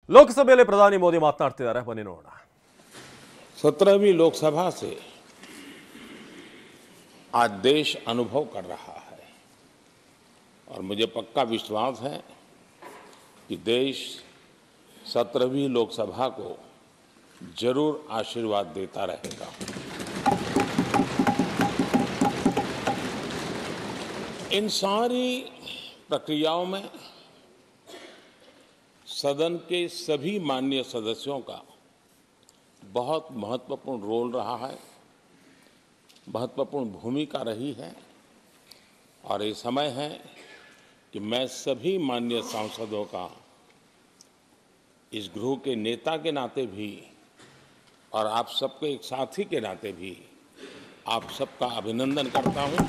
ಲೋಕಸಭೆಯಲ್ಲಿ ಪ್ರಧಾನಿ ಮೋದಿ ಮಾತನಾಡ್ತಿದ್ದಾರೆ, ಬನ್ನಿ ನೋಡೋಣ. 17वीं लोकसभा से आज देश अनुभव कर रहा है और मुझे पक्का विश्वास है कि देश 17वीं लोकसभा को जरूर आशीर्वाद देता रहेगा. इन सारी प्रक्रियाओं में सदन के सभी माननीय सदस्यों का बहुत महत्वपूर्ण रोल रहा है, महत्वपूर्ण भूमिका रही है और ये समय है कि मैं सभी माननीय सांसदों का इस गृह के नेता के नाते भी और आप सबके एक साथी के नाते भी आप सबका अभिनंदन करता हूं.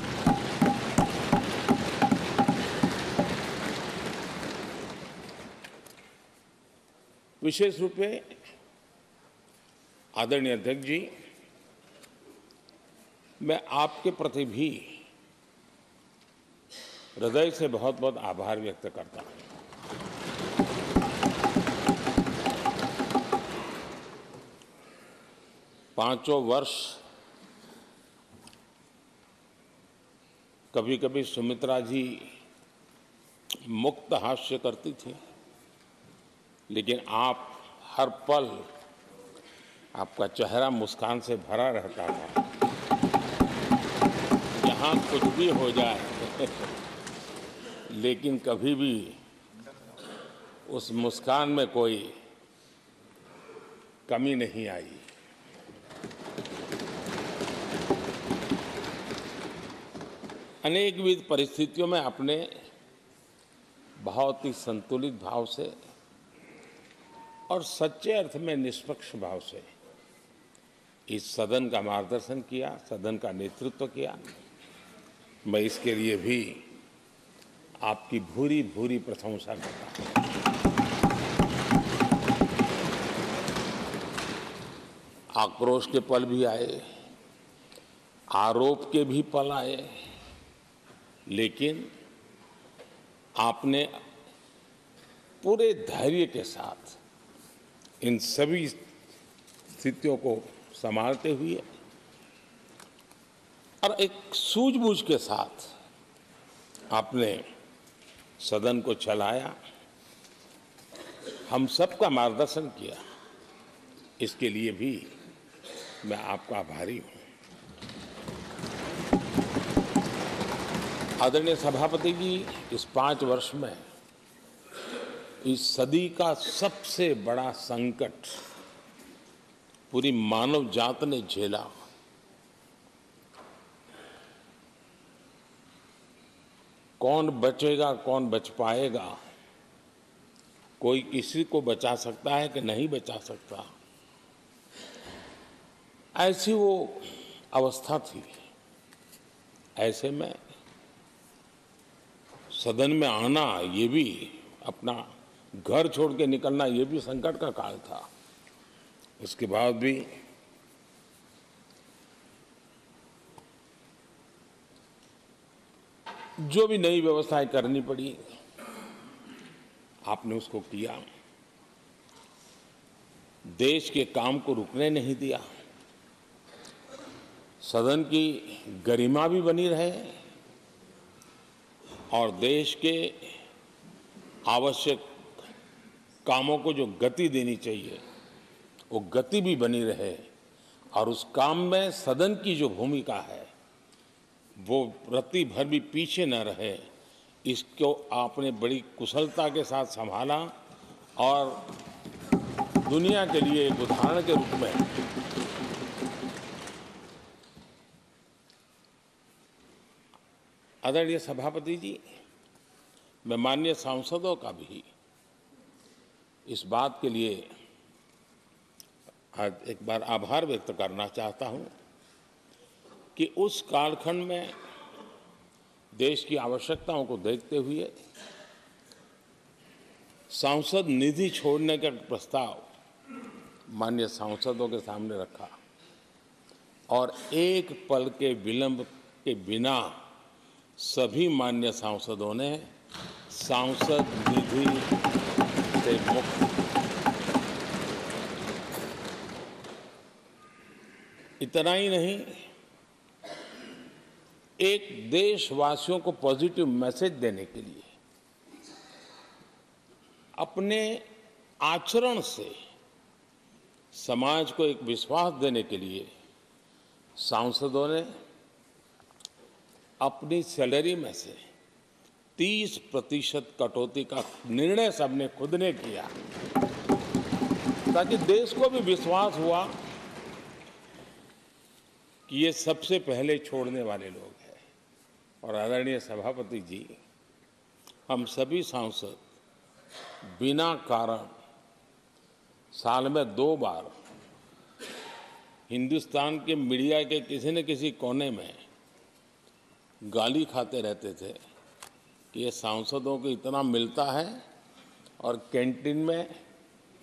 विशेष रूप से आदरणीय अध्यक्ष जी, मैं आपके प्रति भी हृदय से बहुत बहुत आभार व्यक्त करता हूं. पांचों वर्ष कभी कभी सुमित्रा जी मुक्त हास्य करती थी, लेकिन आप हर पल आपका चेहरा मुस्कान से भरा रहता था. यहाँ कुछ भी हो जाए लेकिन कभी भी उस मुस्कान में कोई कमी नहीं आई. अनेकविध परिस्थितियों में आपने बहुत ही संतुलित भाव से और सच्चे अर्थ में निष्पक्ष भाव से इस सदन का मार्गदर्शन किया, सदन का नेतृत्व किया. मैं इसके लिए भी आपकी भूरी भूरी प्रशंसा करता हूं. आक्रोश के पल भी आए, आरोप के भी पल आए, लेकिन आपने पूरे धैर्य के साथ इन सभी स्थितियों को संभालते हुए और एक सूझबूझ के साथ आपने सदन को चलाया, हम सबका मार्गदर्शन किया. इसके लिए भी मैं आपका आभारी हूं. आदरणीय सभापति जी, इस 5 वर्ष में इस सदी का सबसे बड़ा संकट पूरी मानव जात ने झेला. कौन बचेगा, कौन बच पाएगा, कोई किसी को बचा सकता है कि नहीं बचा सकता, ऐसी वो अवस्था थी. ऐसे में सदन में आना, ये भी अपना घर छोड़ के निकलना, ये भी संकट का काल था. उसके बाद भी जो भी नई व्यवस्थाएं करनी पड़ी आपने उसको किया. देश के काम को रुकने नहीं दिया. सदन की गरिमा भी बनी रहे और देश के आवश्यक कामों को जो गति देनी चाहिए वो गति भी बनी रहे और उस काम में सदन की जो भूमिका है वो रत्ती भर भी पीछे न रहे. इसको आपने बड़ी कुशलता के साथ संभाला और दुनिया के लिए एक उदाहरण के रूप में आदरणीय सभापति जी, मैं माननीय सांसदों का भी इस बात के लिए आज एक बार आभार व्यक्त करना चाहता हूं कि उस कालखंड में देश की आवश्यकताओं को देखते हुए सांसद निधि छोड़ने का प्रस्ताव माननीय सांसदों के सामने रखा और एक पल के विलंब के बिना सभी माननीय सांसदों ने सांसद निधि से मुक्त इतना ही नहीं, एक देशवासियों को पॉजिटिव मैसेज देने के लिए अपने आचरण से समाज को एक विश्वास देने के लिए सांसदों ने अपनी सैलरी में से 30% कटौती का निर्णय सबने खुद ने किया, ताकि देश को भी विश्वास हुआ कि ये सबसे पहले छोड़ने वाले लोग हैं। और आदरणीय सभापति जी, हम सभी सांसद बिना कारण साल में 2 बार हिंदुस्तान के मीडिया के किसी न किसी कोने में गाली खाते रहते थे कि ये सांसदों को इतना मिलता है और कैंटीन में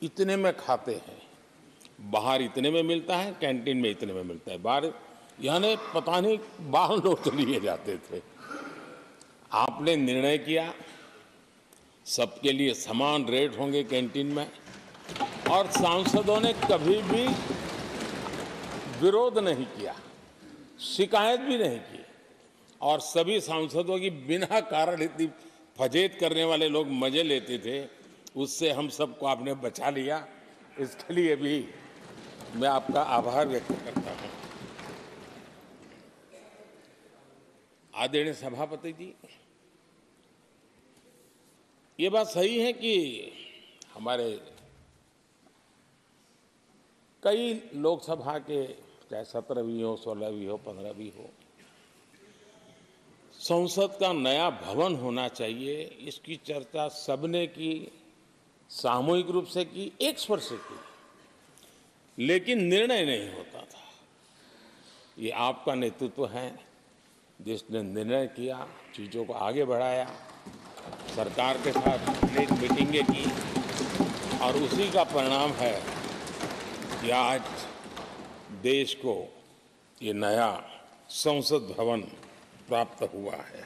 इतने में खाते हैं, बाहर इतने में मिलता है, कैंटीन में इतने में मिलता है, बाहर यानी पता नहीं बाहर नोट लिए जाते थे। आपने निर्णय किया सबके लिए समान रेट होंगे कैंटीन में, और सांसदों ने कभी भी विरोध नहीं किया, शिकायत भी नहीं की, और सभी सांसदों की बिना कारण इतनी फजेत करने वाले लोग मजे लेते थे, उससे हम सबको आपने बचा लिया। इसके लिए भी मैं आपका आभार व्यक्त करता हूं। आदरणीय सभापति जी, ये बात सही है कि हमारे कई लोकसभा के चाहे 17वीं हो, 16वीं हो, 15वीं हो, संसद का नया भवन होना चाहिए, इसकी चर्चा सबने की, सामूहिक रूप से की, एक स्वर से की, लेकिन निर्णय नहीं होता था। ये आपका नेतृत्व है जिसने निर्णय किया, चीज़ों को आगे बढ़ाया, सरकार के साथ अनेक मीटिंगें की, और उसी का परिणाम है कि आज देश को ये नया संसद भवन प्राप्त हुआ है।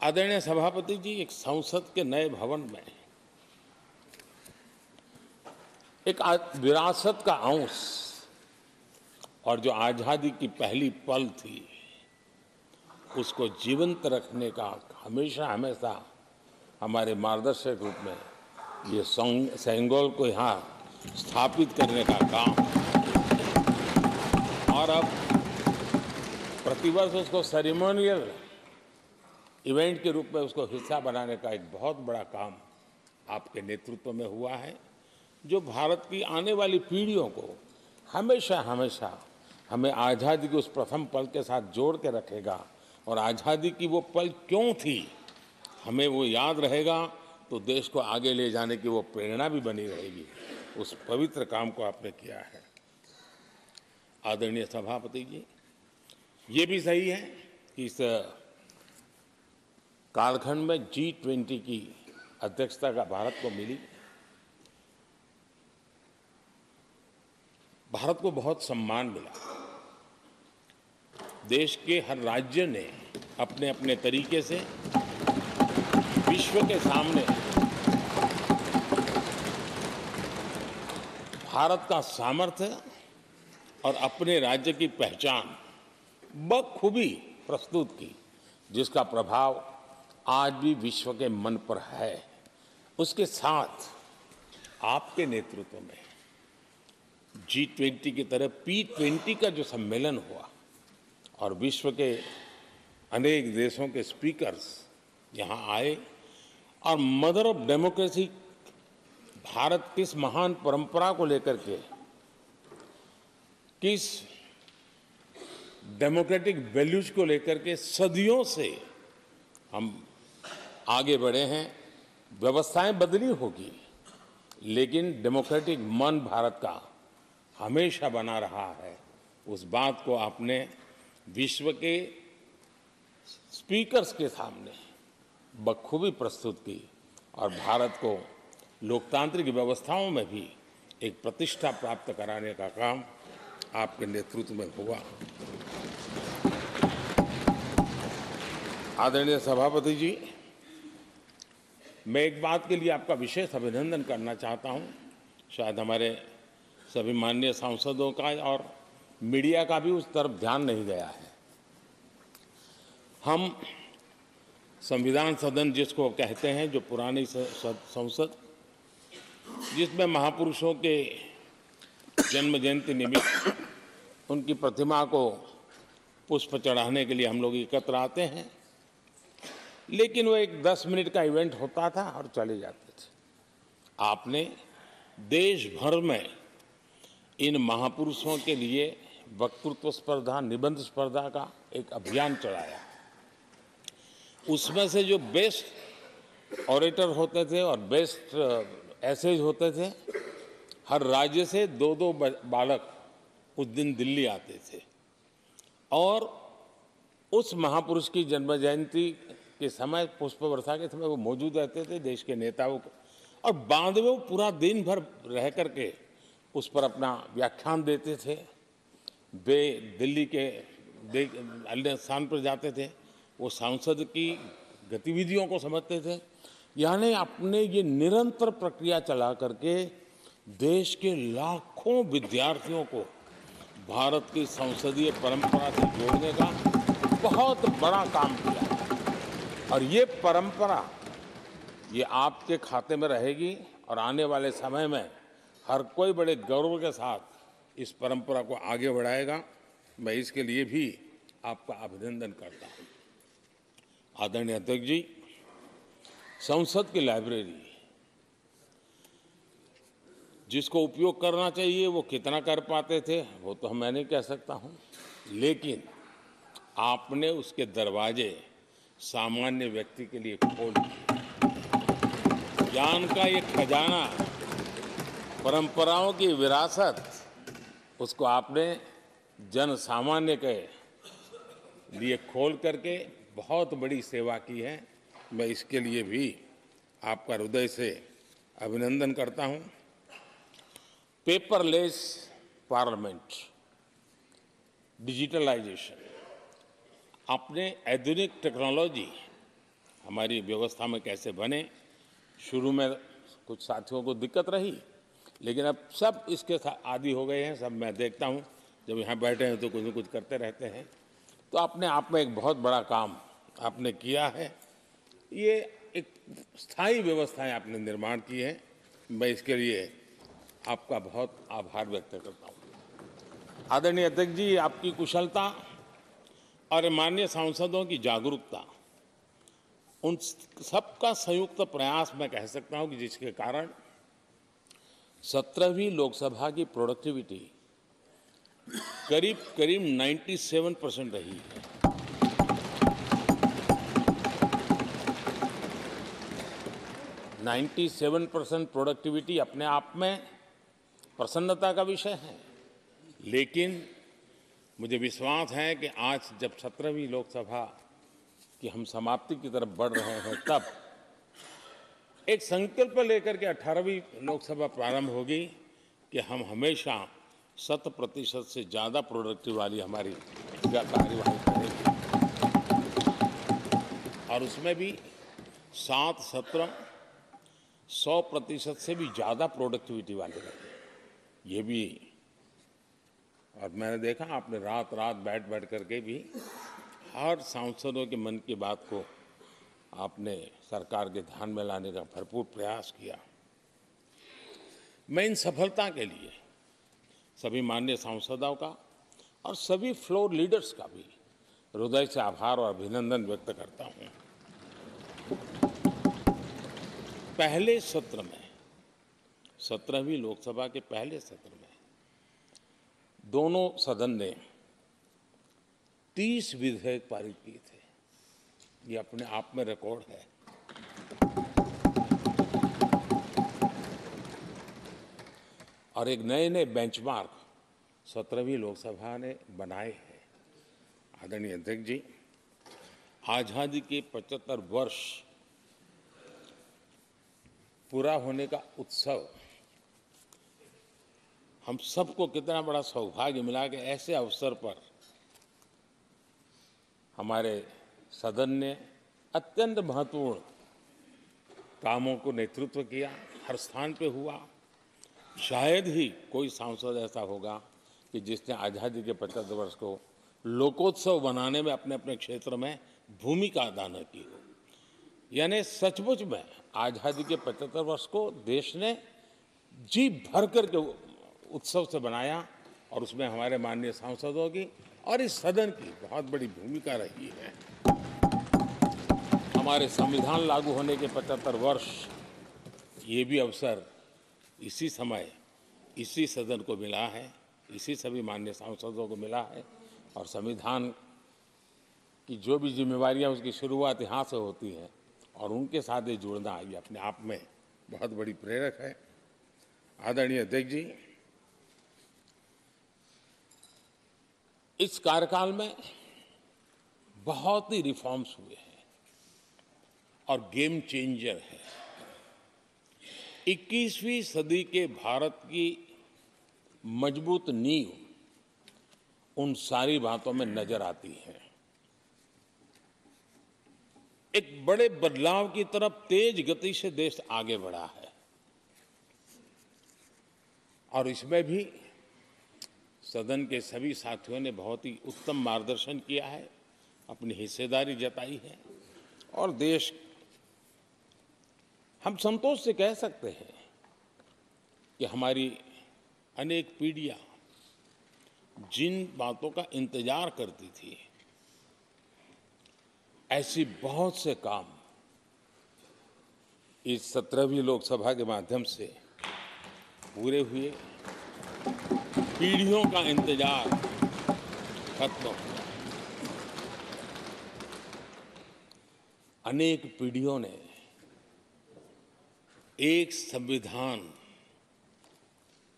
आदरणीय सभापति जी, एक संसद के नए भवन में एक विरासत का अंश और जो आजादी की पहली पल थी उसको जीवंत रखने का हमेशा हमेशा हमारे मार्गदर्शक रूप में ये सेंगोल को यहाँ स्थापित करने का काम, और अब प्रतिवर्ष उसको सेरेमोनियल इवेंट के रूप में उसको हिस्सा बनाने का एक बहुत बड़ा काम आपके नेतृत्व में हुआ है, जो भारत की आने वाली पीढ़ियों को हमेशा हमेशा हमें आज़ादी के उस प्रथम पल के साथ जोड़ के रखेगा, और आज़ादी की वो पल क्यों थी हमें वो याद रहेगा, तो देश को आगे ले जाने की वो प्रेरणा भी बनी रहेगी। उस पवित्र काम को आपने किया है। आदरणीय सभापति जी, ये भी सही है कि इस कालखंड में G20 की अध्यक्षता का भारत को मिली। भारत को बहुत सम्मान मिला। देश के हर राज्य ने अपने अपने तरीके से विश्व के सामने भारत का सामर्थ्य और अपने राज्य की पहचान बखूबी प्रस्तुत की, जिसका प्रभाव आज भी विश्व के मन पर है। उसके साथ आपके नेतृत्व में G20 की तरह P20 का जो सम्मेलन हुआ और विश्व के अनेक देशों के स्पीकर्स यहाँ आए, और मदर ऑफ डेमोक्रेसी भारत किस महान परंपरा को लेकर के, किस डेमोक्रेटिक वैल्यूज को लेकर के सदियों से हम आगे बढ़े हैं। व्यवस्थाएं बदली होगी, लेकिन डेमोक्रेटिक मन भारत का हमेशा बना रहा है। उस बात को आपने विश्व के स्पीकर्स के सामने बखूबी प्रस्तुत की, और भारत को लोकतांत्रिक व्यवस्थाओं में भी एक प्रतिष्ठा प्राप्त कराने का काम आपके नेतृत्व में हुआ। आदरणीय सभापति जी, मैं एक बात के लिए आपका विशेष अभिनंदन करना चाहता हूं। शायद हमारे सभी माननीय सांसदों का और मीडिया का भी उस तरफ ध्यान नहीं गया है। हम संविधान सदन जिसको कहते हैं, जो पुरानी संसद, जिसमें महापुरुषों के जन्म जयंती निमित्त उनकी प्रतिमा को पुष्प चढ़ाने के लिए हम लोग एकत्र आते हैं, लेकिन वो एक 10 मिनट का इवेंट होता था और चले जाते थे। आपने देश भर में इन महापुरुषों के लिए वक्तृत्व स्पर्धा, निबंध स्पर्धा का एक अभियान चलाया। उसमें से जो बेस्ट ऑरेटर होते थे और बेस्ट एसेज होते थे, हर राज्य से 2-2 बालक उस दिन दिल्ली आते थे और उस महापुरुष की जन्म जयंती के समय, पुष्प वर्षा के समय वो मौजूद रहते थे, देश के नेताओं को, और बाद में वो पूरा दिन भर रह करके उस पर अपना व्याख्यान देते थे। वे दिल्ली के अन्य स्थान पर जाते थे, वो सांसद की गतिविधियों को समझते थे। यानी अपने ये निरंतर प्रक्रिया चला करके देश के लाखों विद्यार्थियों को भारत की संसदीय परंपरा से जोड़ने का बहुत बड़ा काम किया। और ये परंपरा, ये आपके खाते में रहेगी और आने वाले समय में हर कोई बड़े गौरव के साथ इस परंपरा को आगे बढ़ाएगा। मैं इसके लिए भी आपका अभिनंदन करता हूँ। आदरणीय अध्यक्ष जी, संसद की लाइब्रेरी जिसको उपयोग करना चाहिए वो कितना कर पाते थे वो तो मैं नहीं कह सकता हूँ, लेकिन आपने उसके दरवाजे सामान्य व्यक्ति के लिए खोल दिए। ज्ञान का ये खजाना, परंपराओं की विरासत, उसको आपने जन सामान्य के लिए खोल करके बहुत बड़ी सेवा की है। मैं इसके लिए भी आपका हृदय से अभिनंदन करता हूँ। पेपरलेस पार्लियामेंट, डिजिटलाइजेशन, आपने आधुनिक टेक्नोलॉजी हमारी व्यवस्था में कैसे बने। शुरू में कुछ साथियों को दिक्कत रही, लेकिन अब सब इसके आदी हो गए हैं। सब मैं देखता हूँ जब यहाँ बैठे हैं तो कुछ न कुछ करते रहते हैं। तो अपने आप में एक बहुत बड़ा काम आपने किया है। ये एक स्थायी व्यवस्थाएं आपने निर्माण की है। मैं इसके लिए आपका बहुत आभार व्यक्त करता हूँ। आदरणीय अध्यक्ष जी, आपकी कुशलता और माननीय सांसदों की जागरूकता, उन सबका संयुक्त प्रयास मैं कह सकता हूँ कि जिसके कारण 17वीं लोकसभा की प्रोडक्टिविटी करीब 97% रही है। नाइन्टी 97% प्रोडक्टिविटी अपने आप में प्रसन्नता का विषय है, लेकिन मुझे विश्वास है कि आज जब 17वीं लोकसभा की हम समाप्ति की तरफ बढ़ रहे हैं, तब एक संकल्प लेकर के 18वीं लोकसभा प्रारंभ होगी कि हम हमेशा 100% से ज़्यादा प्रोडक्टिव वाली हमारी कार्यवाही करेंगे और उसमें भी 7 सत्र 100% से भी ज़्यादा प्रोडक्टिविटी वाले रहेंगे। ये भी, और मैंने देखा आपने रात रात बैठ करके भी हर सांसदों के मन की बात को आपने सरकार के ध्यान में लाने का भरपूर प्रयास किया। मैं इन सफलता के लिए सभी माननीय सांसदों का और सभी फ्लोर लीडर्स का भी हृदय से आभार और अभिनंदन व्यक्त करता हूँ। पहले सत्र में, 17वीं लोकसभा के पहले सत्र में दोनों सदन ने 30 विधेयक पारित किए थे। ये अपने आप में रिकॉर्ड है। और एक नए बेंचमार्क 17वीं लोकसभा ने बनाए हैं। आदरणीय अध्यक्ष जी, आजादी के 75 वर्ष पूरा होने का उत्सव, हम सबको कितना बड़ा सौभाग्य मिला कि ऐसे अवसर पर हमारे सदन ने अत्यंत महत्वपूर्ण कामों को नेतृत्व किया, हर स्थान पे हुआ। शायद ही कोई सांसद ऐसा होगा कि जिसने आज़ादी के 75 वर्ष को लोकोत्सव बनाने में अपने अपने क्षेत्र में भूमिका अदा न की हो। यानी सचमुच में आज़ादी के 75 वर्ष को देश ने जी भर कर के उत्सव से बनाया और उसमें हमारे माननीय सांसदों की और इस सदन की बहुत बड़ी भूमिका रही है। हमारे संविधान लागू होने के 75 वर्ष, ये भी अवसर इसी समय इसी सदन को मिला है, इसी सभी माननीय सांसदों को मिला है। और संविधान की जो भी जिम्मेवारियां उसकी शुरुआत यहाँ से होती हैं और उनके साथ ही जुड़ना ये अपने आप में बहुत बड़ी प्रेरक है। आदरणीय अध्यक्ष जी, इस कार्यकाल में बहुत ही रिफॉर्म्स हुए हैं और गेम चेंजर है। 21वीं सदी के भारत की मजबूत नींव उन सारी बातों में नजर आती है। एक बड़े बदलाव की तरफ तेज गति से देश आगे बढ़ा है और इसमें भी सदन के सभी साथियों ने बहुत ही उत्तम मार्गदर्शन किया है, अपनी हिस्सेदारी जताई है और देश, हम संतोष से कह सकते हैं कि हमारी अनेक पीढ़ियां जिन बातों का इंतजार करती थी, ऐसी बहुत से काम इस 17वीं लोकसभा के माध्यम से पूरे हुए। पीढ़ियों का इंतजार खत्म हुआ। अनेक पीढ़ियों ने एक संविधान,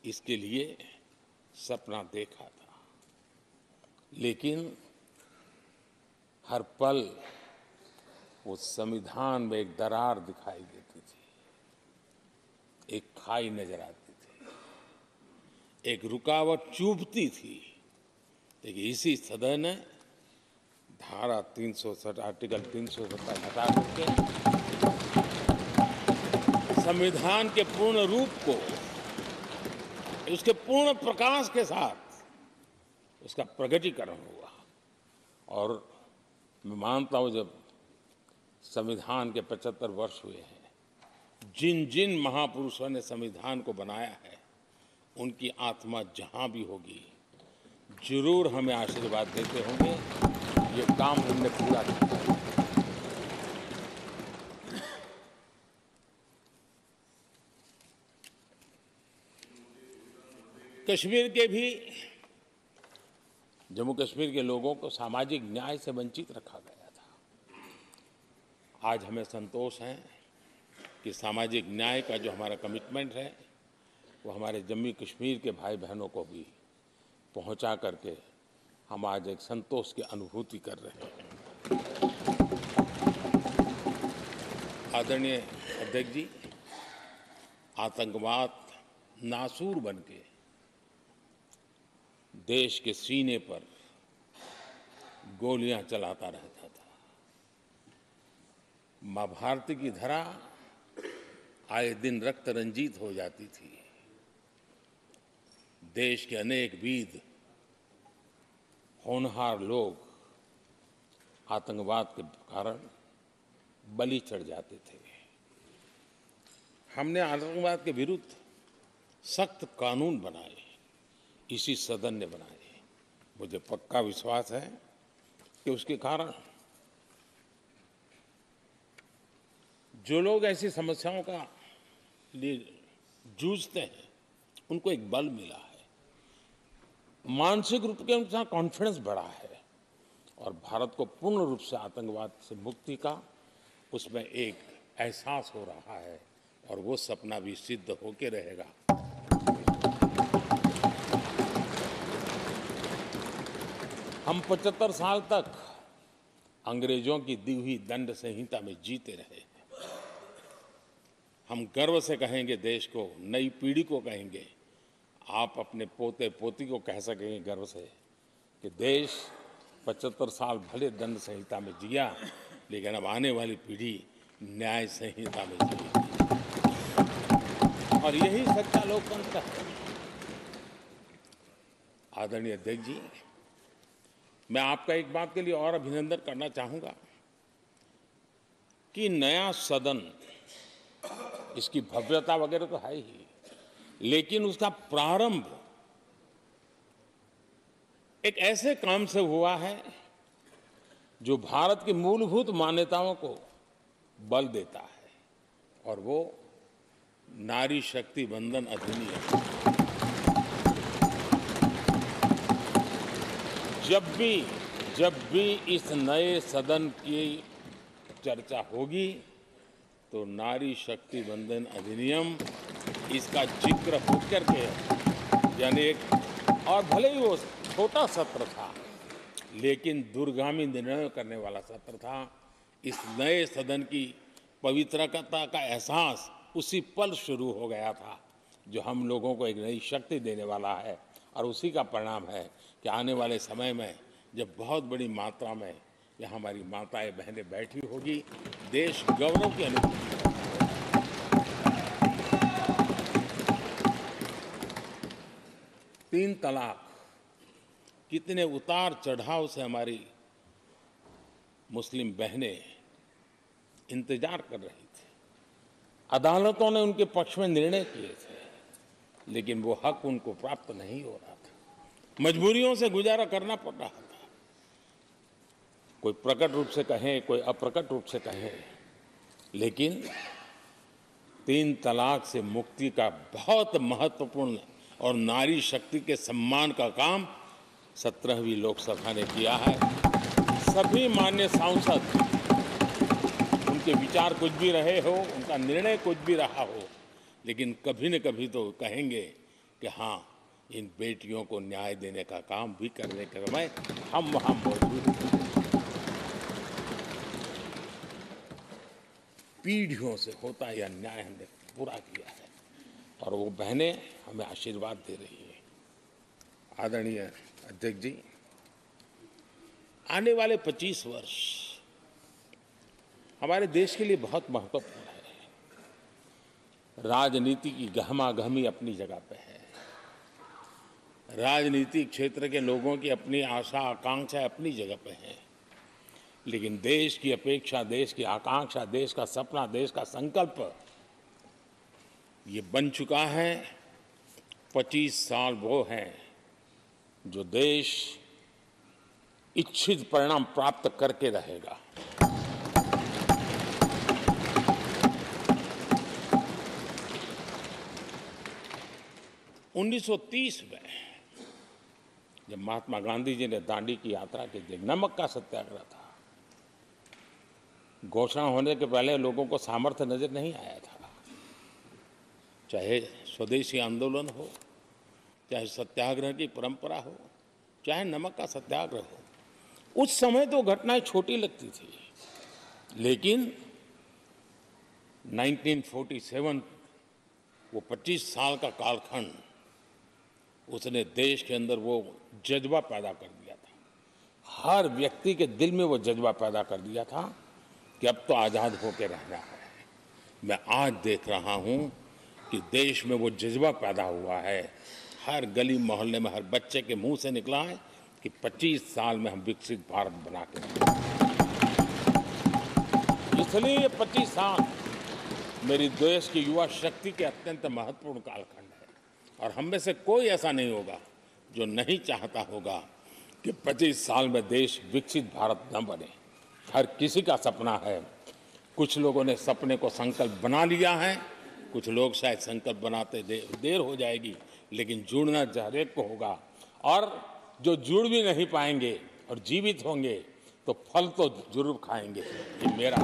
इसके लिए सपना देखा था, लेकिन हर पल उस संविधान में एक दरार दिखाई देती थी, एक खाई नजर आती थी, एक रुकावट चुभती थी। लेकिन इसी सदन ने धारा 360 आर्टिकल 370 हटा करके संविधान के पूर्ण रूप को, उसके पूर्ण प्रकाश के साथ उसका प्रकटीकरण हुआ। और मैं मानता हूं, जब संविधान के 75 वर्ष हुए हैं, जिन जिन महापुरुषों ने संविधान को बनाया है, उनकी आत्मा जहां भी होगी जरूर हमें आशीर्वाद देते होंगे, ये काम हमने पूरा किया। कश्मीर के भी, जम्मू कश्मीर के लोगों को सामाजिक न्याय से वंचित रखा गया था। आज हमें संतोष है कि सामाजिक न्याय का जो हमारा कमिटमेंट है, वो हमारे जम्मू कश्मीर के भाई बहनों को भी पहुंचा करके हम आज एक संतोष की अनुभूति कर रहे हैं। आदरणीय अध्यक्ष जी, आतंकवाद नासूर बनके देश के सीने पर गोलियां चलाता रहता था। मां भारती की धरा आए दिन रक्त रंजित हो जाती थी। देश के अनेक वीर होनहार लोग आतंकवाद के कारण बलि चढ़ जाते थे। हमने आतंकवाद के विरुद्ध सख्त कानून बनाए, इसी सदन ने बनाए। मुझे पक्का विश्वास है कि उसके कारण जो लोग ऐसी समस्याओं का लिए जूझते हैं, उनको एक बल मिला है, मानसिक रूप के उनका कॉन्फिडेंस बढ़ा है और भारत को पूर्ण रूप से आतंकवाद से मुक्ति का उसमें एक एहसास हो रहा है और वो सपना भी सिद्ध होके रहेगा। हम 75 साल तक अंग्रेजों की दी हुई दंड संहिता में जीते रहे। हम गर्व से कहेंगे देश को, नई पीढ़ी को कहेंगे, आप अपने पोते पोती को कह सकेंगे गर्व से कि देश 75 साल भले दंड संहिता में जिया, लेकिन अब आने वाली पीढ़ी न्याय संहिता में जिएगी। और यही सच्चा लोकतंत्र है। आदरणीय अध्यक्ष जी, मैं आपका एक बात के लिए और अभिनंदन करना चाहूंगा कि नया सदन, इसकी भव्यता वगैरह तो है ही, लेकिन उसका प्रारंभ एक ऐसे काम से हुआ है जो भारत की मूलभूत मान्यताओं को बल देता है, और वो नारी शक्ति वंदन अधिनियम। जब भी इस नए सदन की चर्चा होगी तो नारी शक्ति वंदन अधिनियम, इसका जिक्र होकर के, यानी एक, और भले ही वो छोटा सत्र था लेकिन दूरगामी निर्णय करने वाला सत्र था। इस नए सदन की पवित्रता का एहसास उसी पल शुरू हो गया था, जो हम लोगों को एक नई शक्ति देने वाला है, और उसी का परिणाम है कि आने वाले समय में जब बहुत बड़ी मात्रा में यहाँ हमारी माताएं बहनें बैठी होगी, देश गौरव की अनुभूति होगी। 3 तलाक कितने उतार चढ़ाव से हमारी मुस्लिम बहनें इंतजार कर रही थी। अदालतों ने उनके पक्ष में निर्णय किए थे, लेकिन वो हक उनको प्राप्त नहीं हो रहा था। मजबूरियों से गुजारा करना पड़ रहा था। कोई प्रकट रूप से कहे, कोई अप्रकट रूप से कहे, लेकिन 3 तलाक से मुक्ति का बहुत महत्वपूर्ण और नारी शक्ति के सम्मान का काम 17वीं लोकसभा ने किया है। सभी मान्य सांसद, उनके विचार कुछ भी रहे हो, उनका निर्णय कुछ भी रहा हो, लेकिन कभी न कभी तो कहेंगे कि हाँ, इन बेटियों को न्याय देने का काम भी करने के समय हम वहां मौजूद हैं। पीढ़ियों से होता यह न्याय हमने पूरा किया है, और वो बहनें हमें आशीर्वाद दे रही है। आदरणीय अध्यक्ष जी, आने वाले 25 वर्ष हमारे देश के लिए बहुत महत्वपूर्ण है। राजनीति की गहमागहमी अपनी जगह पे है, राजनीतिक क्षेत्र के लोगों की अपनी आशा आकांक्षा अपनी जगह पे है, लेकिन देश की अपेक्षा, देश की आकांक्षा, देश का सपना, देश का संकल्प ये बन चुका है। 25 साल वो हैं जो देश इच्छित परिणाम प्राप्त करके रहेगा। उन्नीस 1930 में जब महात्मा गांधी जी ने दांडी की यात्रा की थी, नमक का सत्याग्रह था, घोषणा होने के पहले लोगों को सामर्थ्य नजर नहीं आया था। चाहे स्वदेशी आंदोलन हो, चाहे सत्याग्रह की परंपरा हो, चाहे नमक का सत्याग्रह हो, उस समय तो घटनाएं छोटी लगती थी, लेकिन 1947 वो 25 साल का कालखंड, उसने देश के अंदर वो जज्बा पैदा कर दिया था। हर व्यक्ति के दिल में वो जज्बा पैदा कर दिया था कि अब तो आज़ाद होकर रहना है। मैं आज देख रहा हूं कि देश में वो जज्बा पैदा हुआ है। हर गली मोहल्ले में हर बच्चे के मुंह से निकला है कि 25 साल में हम विकसित भारत बना के रहेंगे। इसलिए ये 25 साल मेरी देश की युवा शक्ति के अत्यंत महत्वपूर्ण कालखंड है, और हम में से कोई ऐसा नहीं होगा जो नहीं चाहता होगा कि 25 साल में देश विकसित भारत न बने। हर किसी का सपना है। कुछ लोगों ने सपने को संकल्प बना लिया है, कुछ लोग शायद संकल्प बनाते देर हो जाएगी, लेकिन जुड़ना हर एक को होगा। और जो जुड़ भी नहीं पाएंगे और जीवित होंगे तो फल तो जरूर खाएंगे। ये मेरा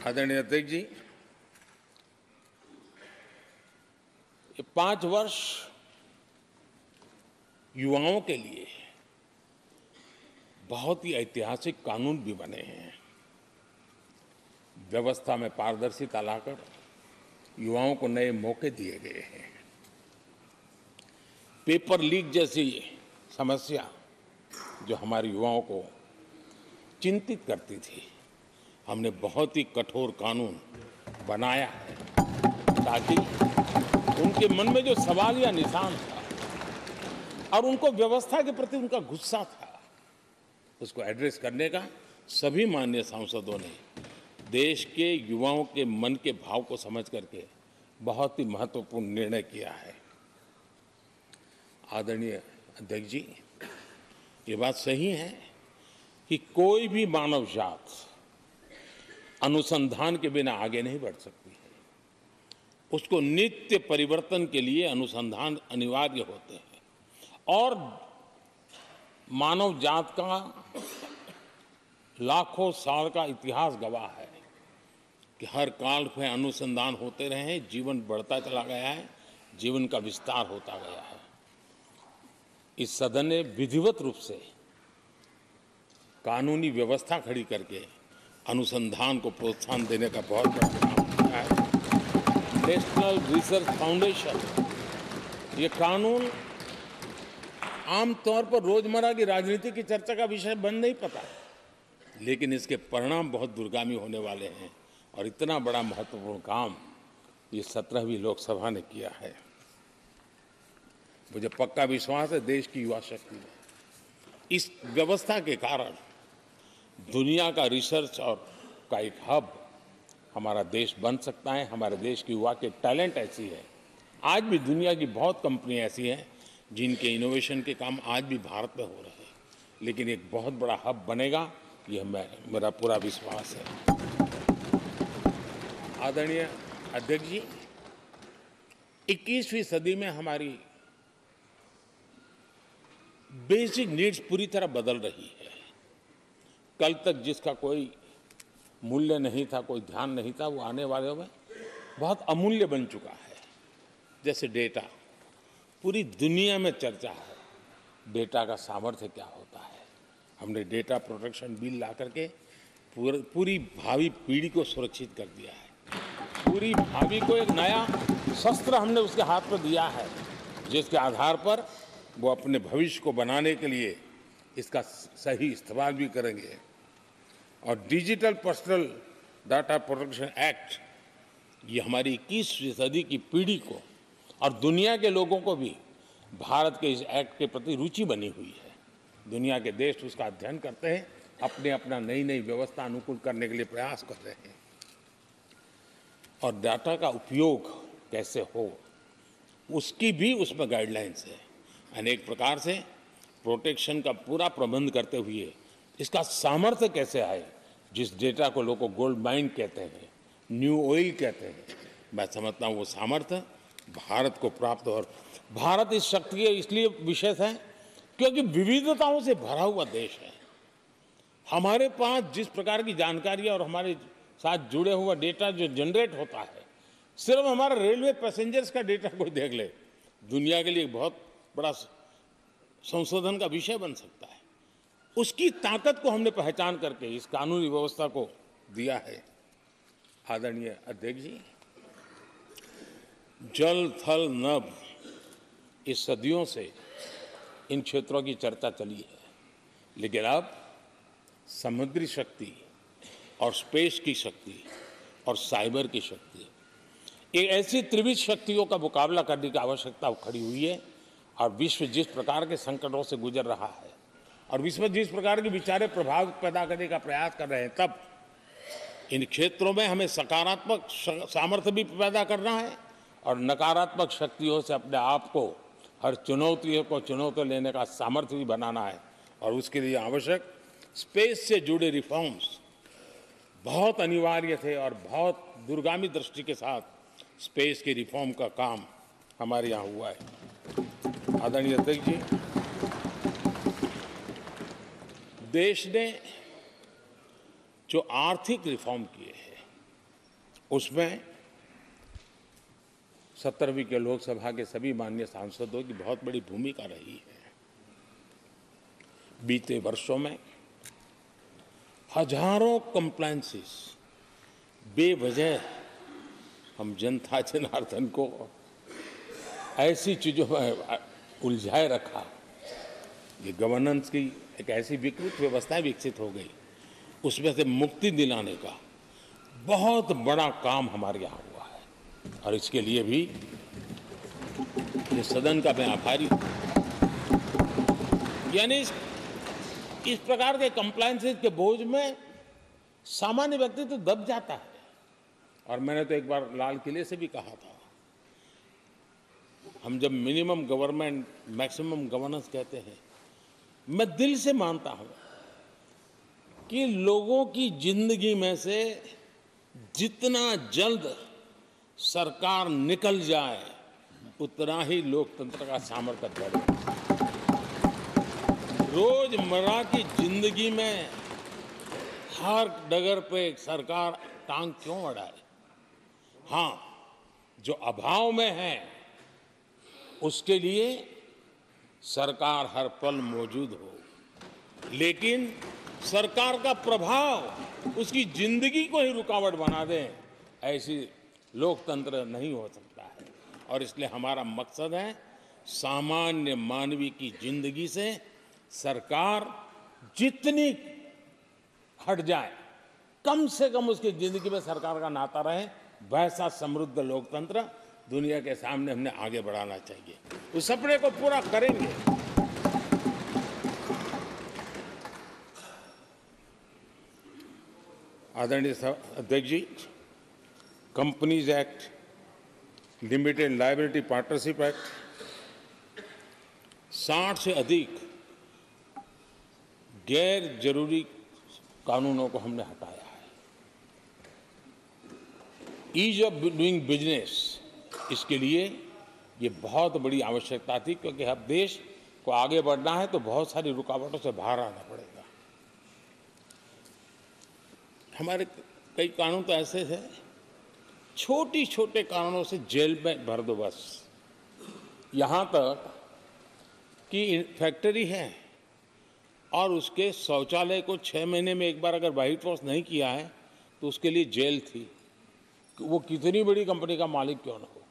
आदरणीय अध्यक्ष जी, ये 5 वर्ष युवाओं के लिए बहुत ही ऐतिहासिक कानून भी बने हैं। व्यवस्था में पारदर्शिता लाकर युवाओं को नए मौके दिए गए हैं। पेपर लीक जैसी समस्या जो हमारे युवाओं को चिंतित करती थी, हमने बहुत ही कठोर कानून बनाया है ताकि उनके मन में जो सवाल या निशान था और उनको व्यवस्था के प्रति उनका गुस्सा था, उसको एड्रेस करने का सभी माननीय सांसदों ने देश के युवाओं के मन के भाव को समझ करके बहुत ही महत्वपूर्ण निर्णय किया है। आदरणीय अध्यक्ष जी, ये बात सही है कि कोई भी मानव जात अनुसंधान के बिना आगे नहीं बढ़ सकती है। उसको नित्य परिवर्तन के लिए अनुसंधान अनिवार्य होते हैं और मानव जात का लाखों साल का इतिहास गवाह है कि हर काल में अनुसंधान होते रहे हैं, जीवन बढ़ता चला गया है, जीवन का विस्तार होता गया है। इस सदन ने विधिवत रूप से कानूनी व्यवस्था खड़ी करके अनुसंधान को प्रोत्साहन देने का बहुत बड़ा काम किया है। नेशनल रिसर्च फाउंडेशन, ये कानून आमतौर पर रोजमर्रा की राजनीति की चर्चा का विषय बन नहीं पता, लेकिन इसके परिणाम बहुत दूरगामी होने वाले हैं और इतना बड़ा महत्वपूर्ण काम ये 17वीं लोकसभा ने किया है। मुझे पक्का विश्वास है देश की युवा शक्ति में इस व्यवस्था के कारण दुनिया का रिसर्च और का एक हब हमारा देश बन सकता है। हमारे देश की युवा के टैलेंट ऐसी है, आज भी दुनिया की बहुत कंपनियां ऐसी हैं जिनके इनोवेशन के काम आज भी भारत में हो रहे हैं, लेकिन एक बहुत बड़ा हब बनेगा, ये मेरा पूरा विश्वास है। आदरणीय अध्यक्ष जी, 21वीं सदी में हमारी बेसिक नीड्स पूरी तरह बदल रही है। कल तक जिसका कोई मूल्य नहीं था, कोई ध्यान नहीं था, वो आने वाले में बहुत अमूल्य बन चुका है। जैसे डेटा, पूरी दुनिया में चर्चा है डेटा का सामर्थ्य क्या होता है। हमने डेटा प्रोटेक्शन बिल ला करके पूरी भावी पीढ़ी को सुरक्षित कर दिया है। पूरी भावी को एक नया शस्त्र हमने उसके हाथ में दिया है, जिसके आधार पर वो अपने भविष्य को बनाने के लिए इसका सही इस्तेमाल भी करेंगे। और digital personal data protection act, ये हमारी 21वीं सदी की पीढ़ी को और दुनिया के लोगों को भी भारत के इस एक्ट के प्रति रुचि बनी हुई है। दुनिया के देश उसका अध्ययन करते हैं, अपने अपना नई नई व्यवस्था अनुकूल करने के लिए प्रयास कर रहे हैं। और डाटा का उपयोग कैसे हो, उसकी भी उसमें गाइडलाइंस है। अनेक प्रकार से प्रोटेक्शन का पूरा प्रबंध करते हुए इसका सामर्थ्य कैसे आए, जिस डेटा को लोग गोल्ड माइन कहते हैं, न्यू ऑयल कहते हैं, मैं समझता हूँ वो सामर्थ्य भारत को प्राप्त हो। और भारत इस शक्ति के इसलिए विशेष है क्योंकि विविधताओं से भरा हुआ देश है। हमारे पास जिस प्रकार की जानकारी और हमारे साथ जुड़े हुआ डेटा जो जनरेट होता है, सिर्फ हमारा रेलवे पैसेंजर्स का डेटा कोई देख ले, दुनिया के लिए बहुत बड़ा संशोधन का विषय बन सकता है। उसकी ताकत को हमने पहचान करके इस कानूनी व्यवस्था को दिया है। आदरणीय अध्यक्ष जी, जल थल नभ, इस सदियों से इन क्षेत्रों की चर्चा चली है, लेकिन अब समुद्री शक्ति और स्पेस की शक्ति और साइबर की शक्ति, एक ऐसी त्रिविध शक्तियों का मुकाबला करने की आवश्यकता खड़ी हुई है। और विश्व जिस प्रकार के संकटों से गुजर रहा है और विश्व जिस प्रकार के विचारे प्रभाव पैदा करने का प्रयास कर रहे हैं, तब इन क्षेत्रों में हमें सकारात्मक सामर्थ्य भी पैदा करना है और नकारात्मक शक्तियों से अपने आप को, हर चुनौती को चुनौती लेने का सामर्थ्य भी बनाना है। और उसके लिए आवश्यक स्पेस से जुड़े रिफॉर्म्स बहुत अनिवार्य थे और बहुत दूरगामी दृष्टि के साथ स्पेस के रिफॉर्म का काम हमारे यहाँ हुआ है। आदरणीय अध्यक्ष जी, देश ने जो आर्थिक रिफॉर्म किए हैं उसमें 17वीं के लोकसभा के सभी माननीय सांसदों की बहुत बड़ी भूमिका रही है। बीते वर्षों में हजारों कंप्लायंसेस बेवजह हम जनता जनार्दन को ऐसी चीजों में उलझाए रखा। ये गवर्नेंस की एक ऐसी विकृत व्यवस्था विकसित हो गई उसमें से मुक्ति दिलाने का बहुत बड़ा काम हमारे यहाँ हुआ है और इसके लिए भी ये सदन का मैं आभारी हूँ। यानी इस प्रकार के कंप्लायंसेस के बोझ में सामान्य व्यक्ति तो दब जाता है। और मैंने तो एक बार लाल किले से भी कहा था, हम जब मिनिमम गवर्नमेंट मैक्सिमम गवर्नेंस कहते हैं, मैं दिल से मानता हूं कि लोगों की जिंदगी में से जितना जल्द सरकार निकल जाए उतना ही लोकतंत्र का सामर्थ्य बढ़े। रोजमर्रा की जिंदगी में हर डगर पे सरकार टांग क्यों अड़ाए? हाँ, जो अभाव में है उसके लिए सरकार हर पल मौजूद हो, लेकिन सरकार का प्रभाव उसकी जिंदगी को ही रुकावट बना दे, ऐसी लोकतंत्र नहीं हो सकता है। और इसलिए हमारा मकसद है सामान्य मानवीय की जिंदगी से सरकार जितनी हट जाए, कम से कम उसकी जिंदगी में सरकार का नाता रहे, वैसा समृद्ध लोकतंत्र दुनिया के सामने हमने आगे बढ़ाना चाहिए। उस सपने को पूरा करेंगे। आदरणीय अध्यक्ष जी, companies act, limited liability partnership act, 60 से अधिक गैर जरूरी कानूनों को हमने हटाया है। ईज ऑफ डूइंग बिजनेस, इसके लिए ये बहुत बड़ी आवश्यकता थी, क्योंकि अब देश को आगे बढ़ना है तो बहुत सारी रुकावटों से बाहर आना पड़ेगा। हमारे कई कानून तो ऐसे थे, छोटी छोटे कारणों से जेल में भर दो बस। यहाँ तक कि फैक्ट्री है और उसके शौचालय को 6 महीने में एक बार अगर व्हाइट वॉश नहीं किया है तो उसके लिए जेल थी, वो कितनी बड़ी कंपनी का मालिक क्यों न हो।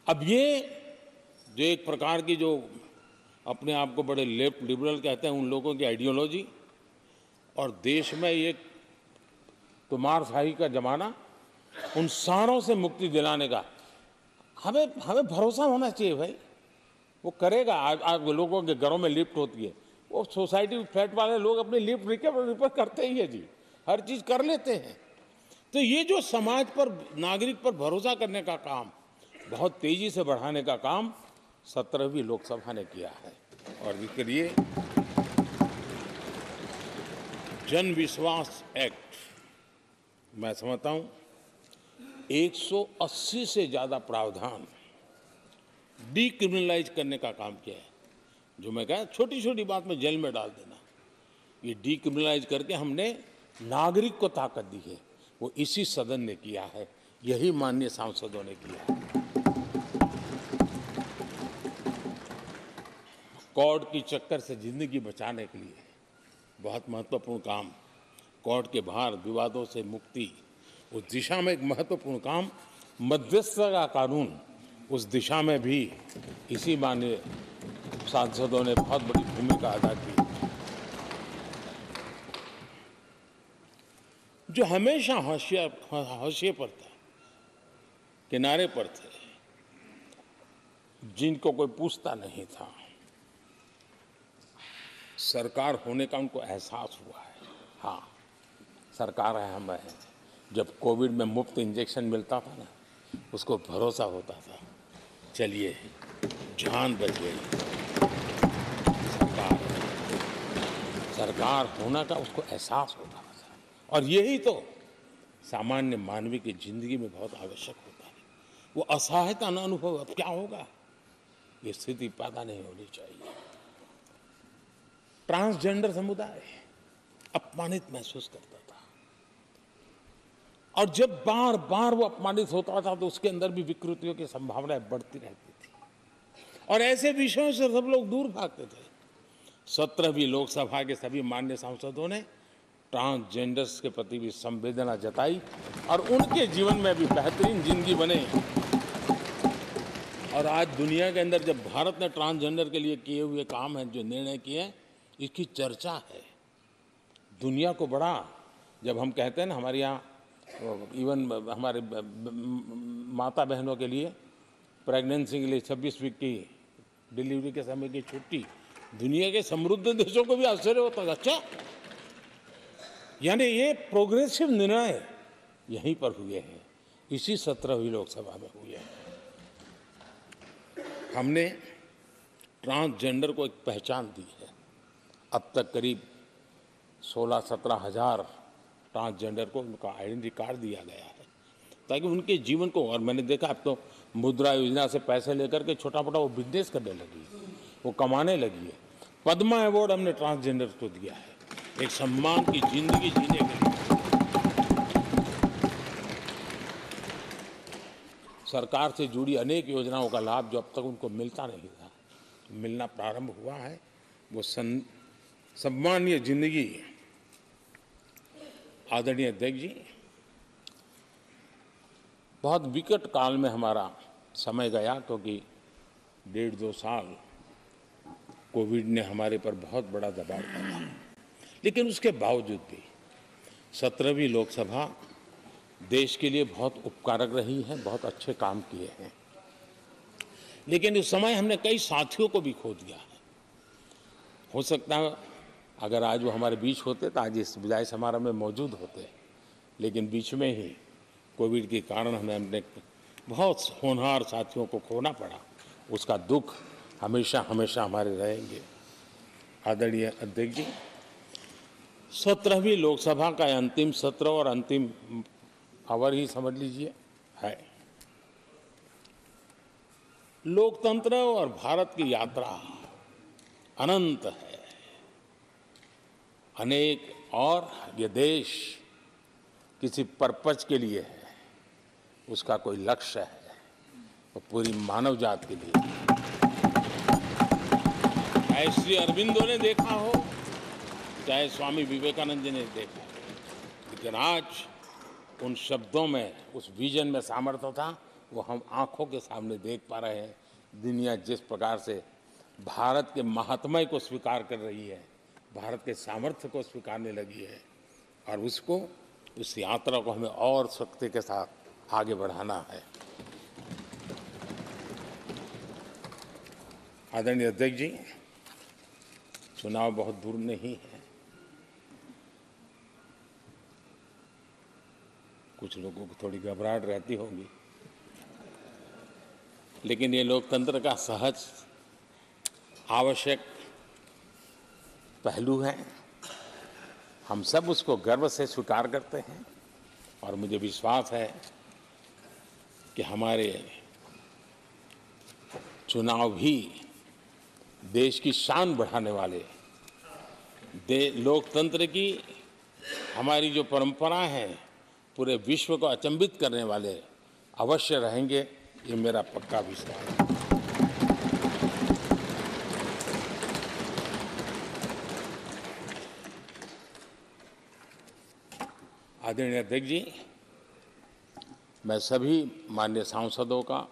अब ये जो एक प्रकार की जो अपने आप को बड़े लेफ्ट लिबरल कहते हैं, उन लोगों की आइडियोलॉजी, और देश में ये तुमारशाही का जमाना, उन सारों से मुक्ति दिलाने का हमें भरोसा होना चाहिए भाई, वो करेगा। आज लोगों के घरों में लिफ्ट होती है, वो सोसाइटी फ्लैट वाले लोग अपनी लिफ्ट रिपेयर करते ही है जी, हर चीज कर लेते हैं। तो ये जो समाज पर, नागरिक पर भरोसा करने का काम, बहुत तेजी से बढ़ाने का काम 17वीं लोकसभा ने किया है। और इसके लिए जन विश्वास एक्ट, मैं समझता हूं 180 से ज्यादा प्रावधान डीक्रिमिनलाइज करने का काम किया है। जो मैं कहा छोटी छोटी बात में जेल में डाल देना, ये डीक्रिमिनलाइज करके हमने नागरिक को ताकत दी है। वो इसी सदन ने किया है, यही माननीय सांसदों ने किया है। कोर्ट की चक्कर से जिंदगी बचाने के लिए बहुत महत्वपूर्ण काम, कोर्ट के बाहर विवादों से मुक्ति, उस दिशा में एक महत्वपूर्ण काम, मध्यस्थता का कानून, उस दिशा में भी इसी माननीय सांसदों ने बहुत बड़ी भूमिका अदा की। जो हमेशा हाशिए पर था, किनारे पर थे, जिनको कोई पूछता नहीं था, सरकार होने का उनको एहसास हुआ है। हाँ, सरकार है, हम है। जब कोविड में मुफ्त इंजेक्शन मिलता था ना, उसको भरोसा होता था, चलिए जान बच गई, सरकार होना का उसको एहसास होता था। और यही तो सामान्य मानवीय की जिंदगी में बहुत आवश्यक होता है। वो असहायता न अनुभव, अब क्या होगा, ये स्थिति पैदा नहीं होनी चाहिए। ट्रांसजेंडर समुदाय अपमानित महसूस करता था, और जब बार बार वो अपमानित होता था तो उसके अंदर भी विकृतियों की संभावनाएं बढ़ती रहती थी, और ऐसे विषयों से सब लोग दूर भागते थे। 17वीं लोकसभा के सभी माननीय सांसदों ने ट्रांसजेंडर्स के प्रति भी संवेदना जताई और उनके जीवन में भी बेहतरीन जिंदगी बने। और आज दुनिया के अंदर जब भारत ने ट्रांसजेंडर के लिए किए हुए काम हैं, जो निर्णय किए हैं, इसकी चर्चा है, दुनिया को बड़ा जब हम कहते हैं ना हमारे यहाँ इवन हमारे माता बहनों के लिए प्रेगनेंसी के लिए 26 वीक की डिलीवरी के समय की छुट्टी, दुनिया के समृद्ध देशों को भी आश्चर्य होता है। अच्छा, यानी ये प्रोग्रेसिव निर्णय यहीं पर हुए हैं, इसी 17वीं लोकसभा में हुए हैं। हमने ट्रांसजेंडर को एक पहचान दी है। अब तक करीब 16-17 हज़ार ट्रांसजेंडर को उनका आइडेंटिटी कार्ड दिया गया है ताकि उनके जीवन को, और मैंने देखा अब तो मुद्रा योजना से पैसे लेकर के छोटा मोटा वो बिजनेस करने लगी है, वो कमाने लगी है। पद्मा अवार्ड हमने ट्रांसजेंडर को दिया है, एक सम्मान की जिंदगी जीने के लिए। सरकार से जुड़ी अनेक योजनाओं का लाभ जो अब तक उनको मिलता नहीं था, मिलना प्रारंभ हुआ है। वो सम्मानीय जिंदगी। आदरणीय अध्यक्ष जी, बहुत विकट काल में हमारा समय गया क्योंकि 1.5-2 साल कोविड ने हमारे पर बहुत बड़ा दबाव डाला, लेकिन उसके बावजूद भी 17वीं लोकसभा देश के लिए बहुत उपकारक रही है, बहुत अच्छे काम किए हैं। लेकिन उस समय हमने कई साथियों को भी खो दिया है। हो सकता है अगर आज वो हमारे बीच होते तो आज इस विदाई समारोह में मौजूद होते, लेकिन बीच में ही कोविड के कारण हमें अपने बहुत होनहार साथियों को खोना पड़ा। उसका दुख हमेशा हमेशा हमारे रहेंगे। आदरणीय अध्यक्ष जी, 17वीं लोकसभा का अंतिम सत्र और अंतिम आवर ही समझ लीजिए है। लोकतंत्र और भारत की यात्रा अनंत है, अनेक, और ये देश किसी पर्पज के लिए है, उसका कोई लक्ष्य है, वो पूरी मानव जात के लिए। चाहे श्री अरविंदो ने देखा हो, चाहे स्वामी विवेकानंद जी ने देखा हो, लेकिन आज उन शब्दों में, उस विजन में सामर्थ्य था, वो हम आंखों के सामने देख पा रहे हैं। दुनिया जिस प्रकार से भारत के महात्म्य को स्वीकार कर रही है, भारत के सामर्थ्य को स्वीकारने लगी है, और उसको, उस यात्रा को हमें और शक्ति के साथ आगे बढ़ाना है। आदरणीय अध्यक्ष जी, चुनाव बहुत दूर नहीं है। कुछ लोगों को थोड़ी घबराहट रहती होगी, लेकिन ये लोकतंत्र का सहज आवश्यक पहलू है। हम सब उसको गर्व से स्वीकार करते हैं, और मुझे विश्वास है कि हमारे चुनाव भी देश की शान बढ़ाने वाले, लोकतंत्र की हमारी जो परंपरा है, पूरे विश्व को अचंभित करने वाले अवश्य रहेंगे, ये मेरा पक्का विश्वास है। आदरणीय अध्यक्ष जी, मैं सभी माननीय सांसदों का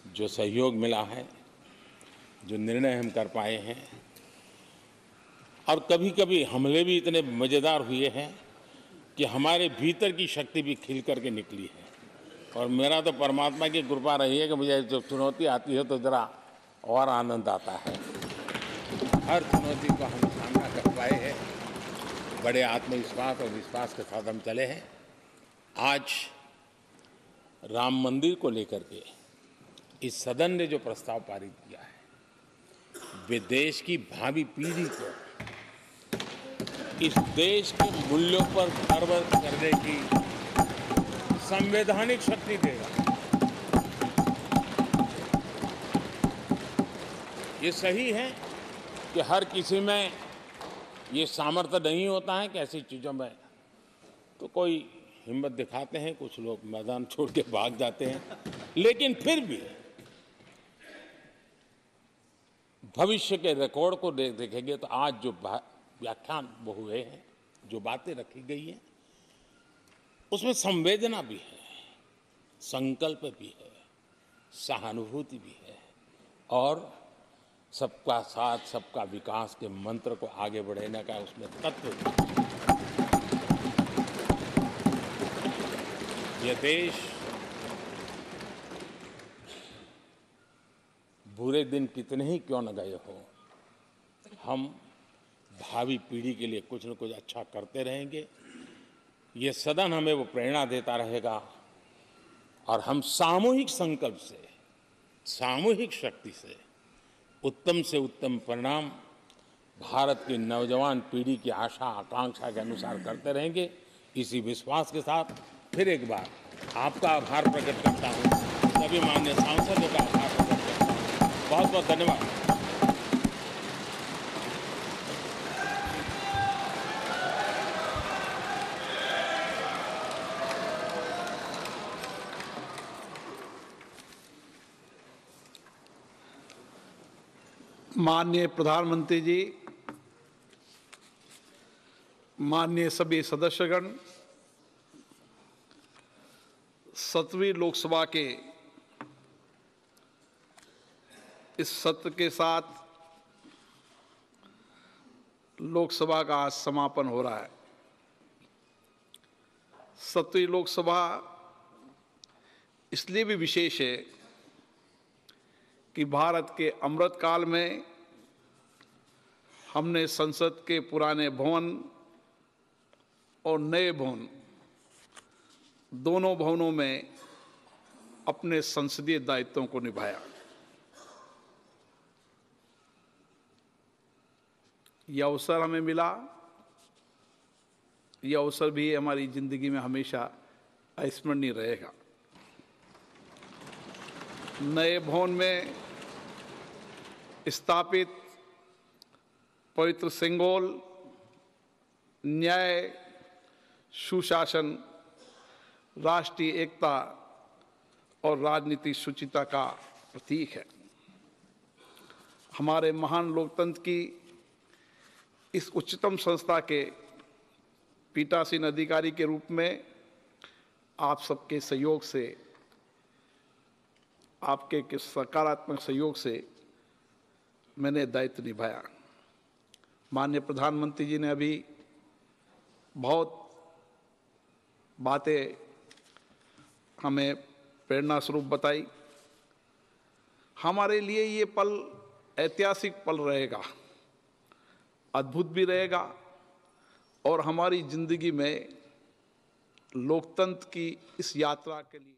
जो सहयोग मिला है, जो निर्णय हम कर पाए हैं, और कभी कभी हमले भी इतने मज़ेदार हुए हैं कि हमारे भीतर की शक्ति भी खिल करके निकली है। और मेरा तो परमात्मा की कृपा रही है कि मुझे जब चुनौती आती है तो ज़रा और आनंद आता है। हर चुनौती को हम सामना कर पाए हैं, बड़े आत्मविश्वास और विश्वास के साथ हम चले हैं। आज राम मंदिर को लेकर के इस सदन ने जो प्रस्ताव पारित किया है, वे देश की भावी पीढ़ी को इस देश के मूल्यों पर गर्व करने की संवैधानिक शक्ति देगा। ये सही है कि हर किसी में ये सामर्थ्य नहीं होता है कि ऐसी चीज़ों में तो कोई हिम्मत दिखाते हैं, कुछ लोग मैदान छोड़ के भाग जाते हैं, लेकिन फिर भी भविष्य के रिकॉर्ड को देखेंगे तो आज जो व्याख्यान वो हुए हैं, जो बातें रखी गई हैं, उसमें संवेदना भी है, संकल्प भी है, सहानुभूति भी है, और सबका साथ सबका विकास के मंत्र को आगे बढ़ाने का उसमें तत्व भी है। ये देश बुरे दिन कितने ही क्यों न गए हो, हम भावी पीढ़ी के लिए कुछ न कुछ अच्छा करते रहेंगे। ये सदन हमें वो प्रेरणा देता रहेगा और हम सामूहिक संकल्प से, सामूहिक शक्ति से उत्तम परिणाम भारत की नौजवान पीढ़ी की आशा आकांक्षा के अनुसार करते रहेंगे। इसी विश्वास के साथ फिर एक बार आपका आभार प्रकट करता हूँ, सभी माननीय सांसदों का आभार प्रकट करता हूँ। बहुत बहुत धन्यवाद। माननीय प्रधानमंत्री जी, माननीय सभी सदस्यगण, 7वीं लोकसभा के इस सत्र के साथ लोकसभा का आज समापन हो रहा है। 7वीं लोकसभा इसलिए भी विशेष है कि भारत के अमृत काल में हमने संसद के पुराने भवन और नए भवन दोनों भवनों में अपने संसदीय दायित्वों को निभाया। यह अवसर हमें मिला, यह अवसर भी हमारी जिंदगी में हमेशा अविस्मरणीय रहेगा। नए भवन में स्थापित पवित्र सिंगोल न्याय, सुशासन, राष्ट्रीय एकता और राजनीतिक शुचिता का प्रतीक है। हमारे महान लोकतंत्र की इस उच्चतम संस्था के पीठासीन अधिकारी के रूप में आप सबके सहयोग से, आपके सकारात्मक सहयोग से मैंने दायित्व निभाया। माननीय प्रधानमंत्री जी ने अभी बहुत बातें हमें प्रेरणा स्वरूप बताई। हमारे लिए ये पल ऐतिहासिक पल रहेगा, अद्भुत भी रहेगा और हमारी जिंदगी में लोकतंत्र की इस यात्रा के लिए